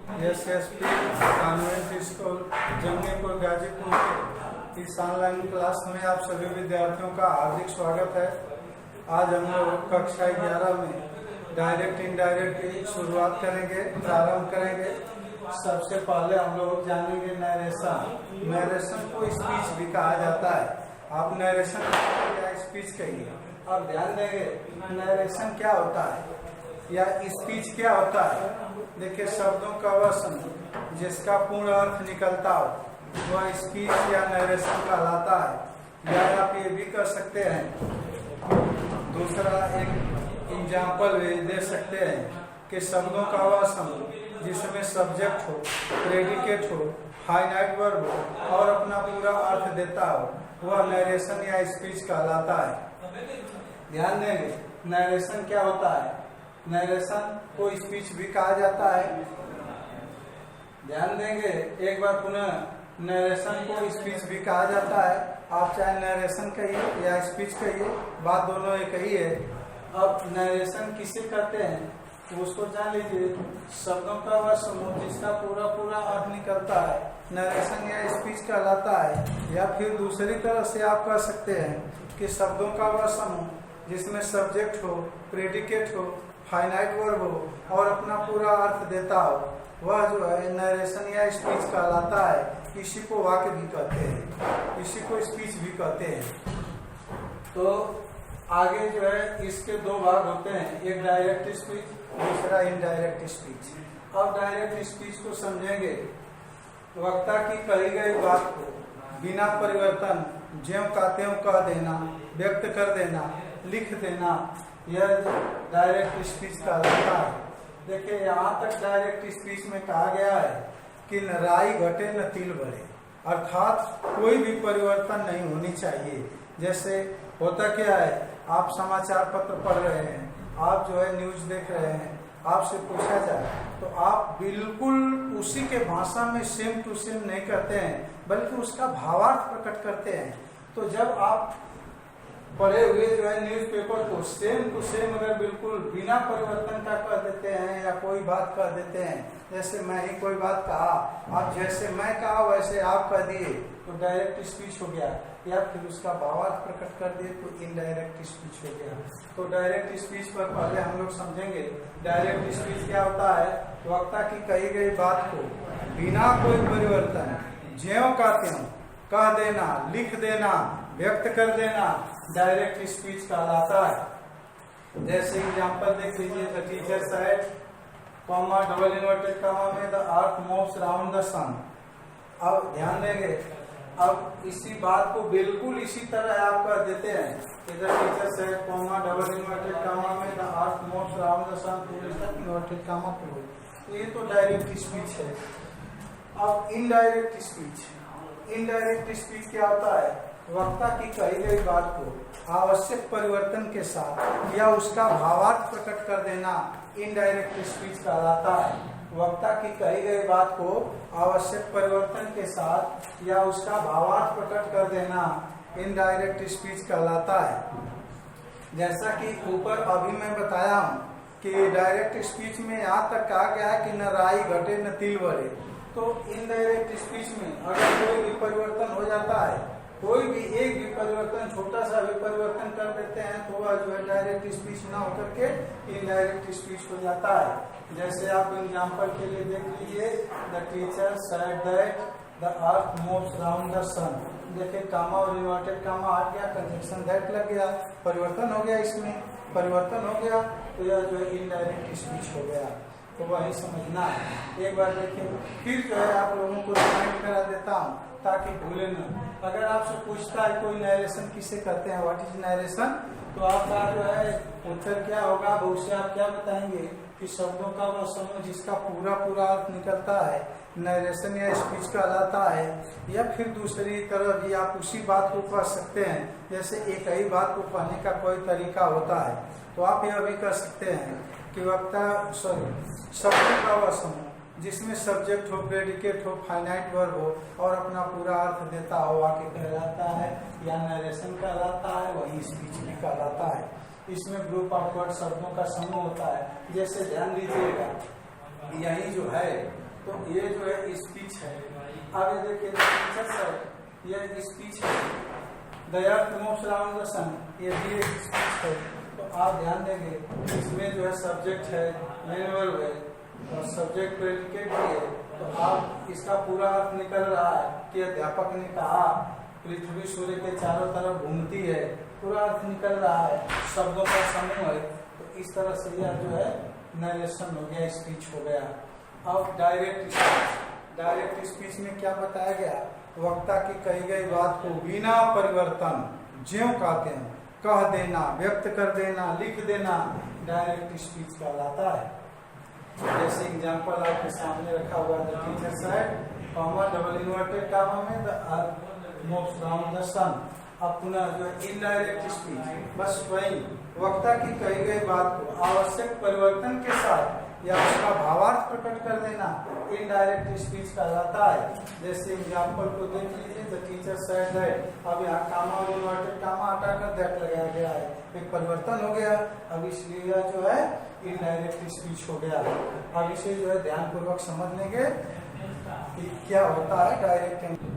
SSP convent school Jangipur Ghazipur के इस online class में आप सभी विद्यार्थियों का हार्दिक स्वागत है। आज हम लोग कक्षा 11 में डायरेक्ट इनडायरेक्ट की शुरुआत करेंगे, प्रारंभ करेंगे। सबसे पहले हम लोग जानेंगे नरेशन। नरेशन को स्पीच भी कहा जाता है। आप नरेशन या स्पीच कहिए। अब ध्यान देंगे नरेशन क्या होता है या स्पीच क्या होता है। देखिए, शब्दों का वह समूह जिसका पूर्ण अर्थ निकलता हो वह स्पीच या नरेशन कहलाता है। या आप ये भी कर सकते हैं, दूसरा एक एग्जाम्पल भी दे सकते हैं कि शब्दों का वह समूह जिसमें सब्जेक्ट हो, प्रेडिकेट हो, फाइनाइट वर्ब हो और अपना पूरा अर्थ देता हो वह नरेशन या स्पीच कहलाता है। ध्यान देंगे नरेशन क्या होता है। नरेशन को स्पीच भी कहा जाता है। ध्यान देंगे एक बार पुनः नरेशन को स्पीच भी कहा जाता है। आप चाहे नरेशन कहिए या स्पीच कहिए, बात दोनों एक ही है। अब नरेशन किसे कहते हैं तो उसको जान लीजिए। शब्दों का वह समूह जिसका पूरा अर्थ निकलता है नरेशन या स्पीच कहलाता है। या फिर दूसरी तरह से आप कह सकते हैं कि शब्दों का वह समूह जिसमें सब्जेक्ट हो, प्रेडिकेट हो, फाइनाइट वर्ब हो और अपना पूरा अर्थ देता हो वह जो है नरेशन या स्पीच कहलाता है। इसी को वाक्य भी कहते हैं, इसी को स्पीच भी कहते हैं। तो आगे जो है इसके दो भाग होते हैं, एक डायरेक्ट स्पीच, दूसरा इनडायरेक्ट स्पीच। अब डायरेक्ट स्पीच को समझेंगे। वक्ता की कही गई बात को बिना परिवर्तन ज्यों का त्यों कह देना, व्यक्त कर देना, लिख देना, यह डायरेक्ट स्पीच कहलाता है। देखिए, यहाँ तक डायरेक्ट स्पीच में कहा गया है कि न राई घटे न तिल बढ़े, अर्थात कोई भी परिवर्तन नहीं होनी चाहिए। जैसे होता क्या है, आप समाचार पत्र पढ़ रहे हैं, आप जो है न्यूज देख रहे हैं, आपसे पूछा जाए तो आप बिल्कुल उसी के भाषा में सेम टू सेम नहीं करते हैं बल्कि उसका भावार्थ प्रकट करते हैं। तो जब आप पढ़े हुए जो है न्यूज़पेपर को सेम टू सेम अगर बिल्कुल बिना परिवर्तन का कह देते हैं या कोई बात कह देते हैं, जैसे मैं ही कोई बात कहा, आप जैसे मैं कहा वैसे आप कह दिए तो डायरेक्ट स्पीच हो गया। या फिर उसका भावार्थ प्रकट कर दिए तो इनडायरेक्ट स्पीच हो गया। तो डायरेक्ट स्पीच पर पहले हम लोग समझेंगे डायरेक्ट स्पीच क्या होता है। वक्ता की कही गई बात को बिना कोई परिवर्तन ज्यों का त्यों कह देना, लिख देना, व्यक्त कर देना डायरेक्ट स्पीच कहलाता है। जैसे एग्जांपल देख लीजिए, the teacher said, comma double inverted comma में the earth moves around the sun. अब ध्यान देंगे, अब इसी बात को बिल्कुल इसी तरह आप कर देते हैं कि the teacher said, comma double inverted comma में the earth moves around the sun, inverted comma close. तो ये तो डायरेक्ट स्पीच है। अब इनडायरेक्ट स्पीच, इनडायरेक्ट स्पीच क्या होता है। वक्ता की कही गई बात को आवश्यक परिवर्तन के साथ या उसका भावार्थ प्रकट कर देना इनडायरेक्ट स्पीच कहलाता है। वक्ता की कही गई बात को आवश्यक परिवर्तन के साथ या उसका भावार्थ प्रकट कर देना इनडायरेक्ट स्पीच कहलाता है। जैसा कि ऊपर अभी मैं बताया हूँ कि डायरेक्ट स्पीच में यहाँ तक कहा गया है कि न राई घटे न तिल बढ़े। तो इनडायरेक्ट स्पीच में अगर कोई भी परिवर्तन हो जाता है, कोई भी एक भी परिवर्तन, छोटा सा भी परिवर्तन कर देते हैं तो वह जो है डायरेक्ट स्पीच ना होकर के इनडायरेक्ट स्पीच हो जाता है। जैसे आप एग्जांपल के लिए देख लीजिए, the teacher said that the earth moves around the sun. देखिए, कामा और इन्वर्टेड कामा हट गया, कंजंक्शन दैट लग गया, परिवर्तन हो गया, इसमें परिवर्तन हो गया तो यह जो है इनडायरेक्ट स्पीच हो गया। तो वही समझना है। एक बार देखिए, फिर जो है आप लोगों को रिमाइंड करा देता हूँ ताकि भूले न। अगर आपसे पूछता है कोई नरेशन किसे कहते हैं, व्हाट इज नरेशन, तो आपका जो है उत्तर क्या होगा, उससे आप क्या बताएंगे कि शब्दों का वह समूह जिसका पूरा अर्थ निकलता है नरेशन या स्पीच कहलाता है। या फिर दूसरी तरह भी आप उसी बात को कह सकते हैं, जैसे एक ही बात को कहने का कोई तरीका होता है। तो आप यह भी कह सकते हैं कि वक्ता शब्दों का वह समूह जिसमें सब्जेक्ट हो, प्रेडिकेट हो, फाइनाइट वर्ब हो और अपना पूरा अर्थ देता हो वाक्य कहलाता है या नरेशन कहलाता है, वही स्पीच भी कहलाता है। इसमें ग्रुप ऑफ वर्ड शब्दों का समूह होता है। जैसे ध्यान दीजिएगा, यही जो है तो ये जो है स्पीच है। अब ये देखिए टीचर सर, ये स्पीच है। दया प्रमोद राम दर्शन, ये भी एक स्पीच है। तो आप ध्यान देंगे इसमें जो है सब्जेक्ट है, मेन वर्ब है और सब्जेक्ट प्रेडिकेट भी है। तो आप इसका पूरा अर्थ निकल रहा है कि अध्यापक ने कहा पृथ्वी सूर्य के चारों तरफ घूमती है, पूरा अर्थ निकल रहा है, शब्दों का समूह है। तो इस तरह से यह जो है नरेशन हो गया, स्पीच हो गया। अब डायरेक्ट स्पीच, डायरेक्ट स्पीच में क्या बताया गया, वक्ता की कही गई बात को बिना परिवर्तन ज्यों कहते हैं कह देना, व्यक्त कर देना, लिख देना, डायरेक्ट स्पीच कहलाता है। जैसे एग्जांपल आपके सामने रखा हुआ है, teacher side comma double inverted comma में the most round the sun. अब पुनः जो इनडायरेक्ट स्पीच, बस वही वक्ता की कही गई बात को आवश्यक परिवर्तन के साथ या उसका भावार्थ प्रकट कर देना इनडायरेक्ट स्पीच कहलाता है। जैसे एग्जांपल को देख लीजिए, द टीचर सेड दैट। अब यहाँ कामा और इन्वर्टेड कामा हटाकर दैट लगाया गया है, एक परिवर्तन हो गया। अब इसलिए यह जो है इनडायरेक्ट स्पीच हो गया। अब इसे जो है ध्यान पूर्वक समझ लेंगे कि क्या होता है डायरेक्ट।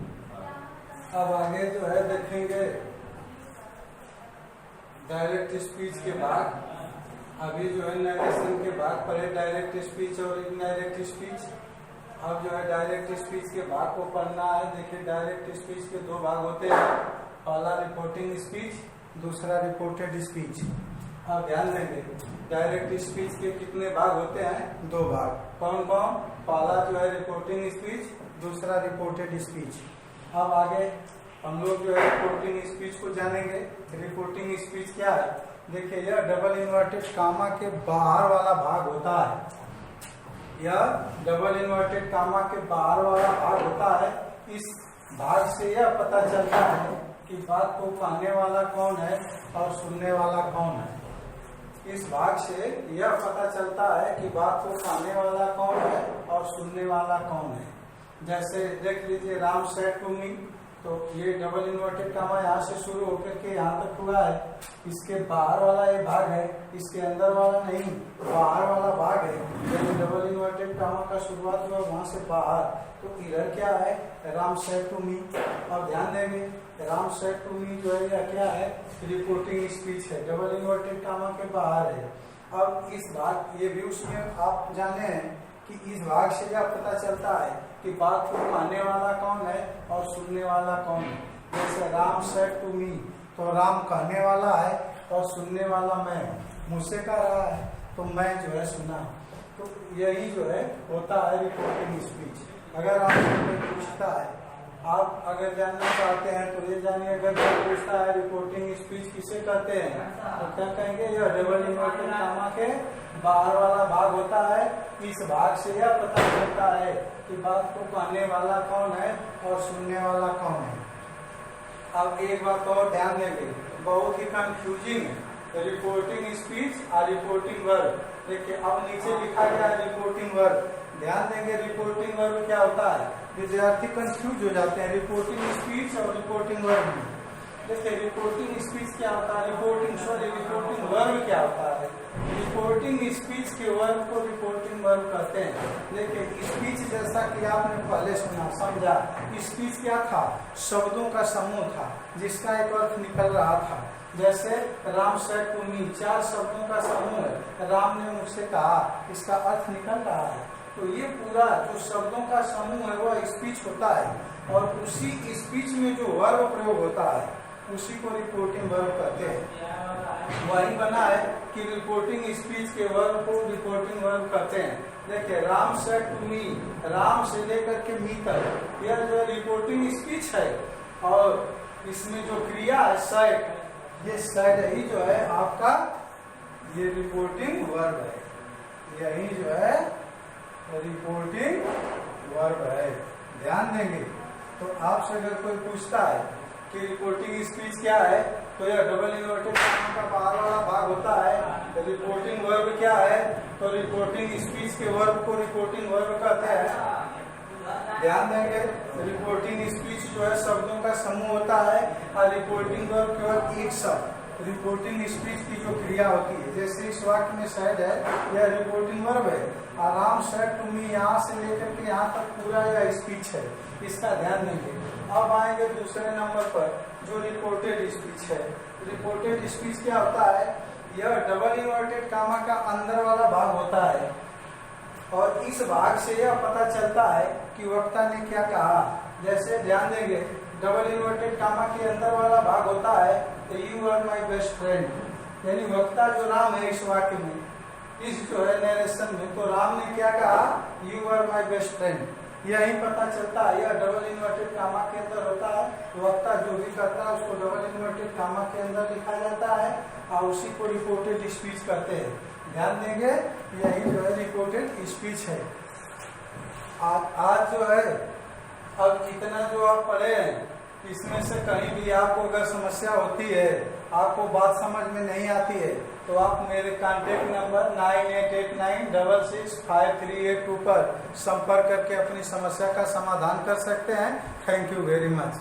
अब आगे जो है देखेंगे डायरेक्ट स्पीच के बाद, अभी जो है नरेशन के बाद पढ़े डायरेक्ट स्पीच और इनडायरेक्ट स्पीच। अब जो है डायरेक्ट स्पीच के भाग को पढ़ना है। देखिए डायरेक्ट स्पीच के दो भाग होते हैं, पहला रिपोर्टिंग स्पीच, दूसरा रिपोर्टेड स्पीच। अब ध्यान देंगे डायरेक्ट स्पीच के कितने भाग होते हैं, दो भाग। कौन कौन, पहला जो है रिपोर्टिंग स्पीच, दूसरा रिपोर्टेड स्पीच। अब आगे हम लोग जो है रिपोर्टिंग स्पीच को जानेंगे। रिपोर्टिंग स्पीच क्या है, देखिए यह डबल इन्वर्टेड कामा के बाहर वाला भाग होता है। यह डबल इन्वर्टेड कामा के बाहर वाला भाग होता है। इस भाग से यह पता चलता है कि बात को कहने वाला कौन है और सुनने वाला कौन है। इस भाग से यह पता चलता है कि बात को कहने वाला कौन है और सुनने वाला कौन है। जैसे देख लीजिए राम सेड टू मी, तो ये डबल इन्वर्टेड कामा यहाँ से शुरू होकर के यहाँ तक हुआ है। इसके बाहर वाला ये भाग है, इसके अंदर वाला नहीं, बाहर वाला भाग है। जब डबल इन्वर्टेड कामा का शुरुआत हुआ वहां से बाहर, तो इधर क्या है, राम सेड टू मी। अब ध्यान देंगे राम सेड टू मी जो है यह क्या है, रिपोर्टिंग स्पीच है, डबल इन्वर्टेड कामा के बाहर है। अब इस भाग, ये भी उसमें आप जाने हैं कि इस भाग से यह पता चलता है कि बात को कहने वाला कौन है और सुनने वाला कौन है। जैसे राम सेड टू मी, तो राम कहने वाला है और सुनने वाला मैं, मुझसे कह रहा है तो मैं जो है सुना। तो यही जो है होता है रिपोर्टिंग स्पीच। अगर आपसे कोई पूछता है, आप अगर जानना चाहते हैं तो ये जानिए, अगर कोई पूछता है रिपोर्टिंग स्पीच किसे कहते हैं, तो क्या कहेंगे, यह डबल इन्वर्टेड कामा के बाहर वाला भाग होता है। इस भाग से यह पता चलता है कि बात को कहने वाला कौन है और सुनने वाला कौन है। अब एक बात और ध्यान देंगे, बहुत ही कंफ्यूजिंग है रिपोर्टिंग स्पीच और रिपोर्टिंग वर्ब। देखिए अब नीचे लिखा गया है रिपोर्टिंग वर्ब, ध्यान देंगे रिपोर्टिंग वर्ब क्या होता है, विद्यार्थी कंफ्यूज हो जाते हैं रिपोर्टिंग स्पीच और रिपोर्टिंग वर्ब में। देखिए रिपोर्टिंग स्पीच क्या होता है, रिपोर्टिंग वर्ब क्या होता है। रिपोर्टिंग स्पीच के वर्ब को रिपोर्टिंग वर्ब कहते हैं। देखिए स्पीच जैसा कि आपने पहले सुना समझा, स्पीच क्या था, शब्दों का समूह था जिसका एक अर्थ निकल रहा था। जैसे राम सेड टू मी, 4 शब्दों का समूह है, राम ने मुझसे कहा, इसका अर्थ निकल रहा है। तो ये पूरा जो शब्दों का समूह है वह स्पीच होता है, और उसी स्पीच में जो वर्ब प्रयोग होता है उसी को रिपोर्टिंग वर्ब कहते हैं। वही बना है कि रिपोर्टिंग स्पीच के वर्ब को रिपोर्टिंग वर्ब कहते हैं। देखिए Ram said to me, Ram से लेकर के मी तक, यह जो रिपोर्टिंग स्पीच है। और इसमें जो क्रिया है सेड, ये सेड ही जो है आपका ये रिपोर्टिंग वर्ब है, यही जो है रिपोर्टिंग वर्ब है। ध्यान देंगे। तो आपसे अगर कोई पूछता है कि रिपोर्टिंग स्पीच क्या है, तो यह डबल इन्वर्टेड कामा का बाहर वाला भाग होता है। रिपोर्टिंग वर्ब क्या है, तो रिपोर्टिंग स्पीच के वर्ब को रिपोर्टिंग वर्ब कहते हैं। ध्यान देंगे रिपोर्टिंग स्पीच जो है शब्दों का समूह होता है, और रिपोर्टिंग वर्ब केवल एक शब्द रिपोर्टिंग स्पीच की जो क्रिया होती है, जैसे इस वाक्य में सैड है, यह रिपोर्टिंग वर्ब है। आराम सैड टू मी, यहाँ से लेकर के यहाँ तक पूरा यह स्पीच है, इसका ध्यान देंगे। अब आएंगे दूसरे नंबर पर जो रिपोर्टेड स्पीच है। रिपोर्टेड स्पीच क्या होता है? यह डबल इन्वर्टेड कामा का अंदर वाला भाग होता है और इस भाग से यह पता चलता है कि वक्ता ने क्या कहा। जैसे ध्यान देंगे, डबल इन्वर्टेड कामा के अंदर वाला भाग होता है you are my best friend, यानी वक्ता जो राम है इस वाक्य में, इस जो है नरेशन में, तो राम ने क्या कहा? You are my best friend. यही पता चलता है, यह डबल इन्वर्टेड कामा के अंदर होता है। वक्ता जो भी करता है उसको डबल इन्वर्टेड कामा के अंदर लिखा जाता है और उसी को रिपोर्टेड स्पीच कहते हैं। ध्यान देंगे, यही जो है रिपोर्टेड स्पीच है। आज जो है, अब इतना जो आप पढ़े हैं, इसमें से कहीं भी आपको अगर समस्या होती है, आपको बात समझ में नहीं आती है, तो आप मेरे कॉन्टेक्ट नंबर 9889665382 पर संपर्क करके अपनी समस्या का समाधान कर सकते हैं। Thank you very much.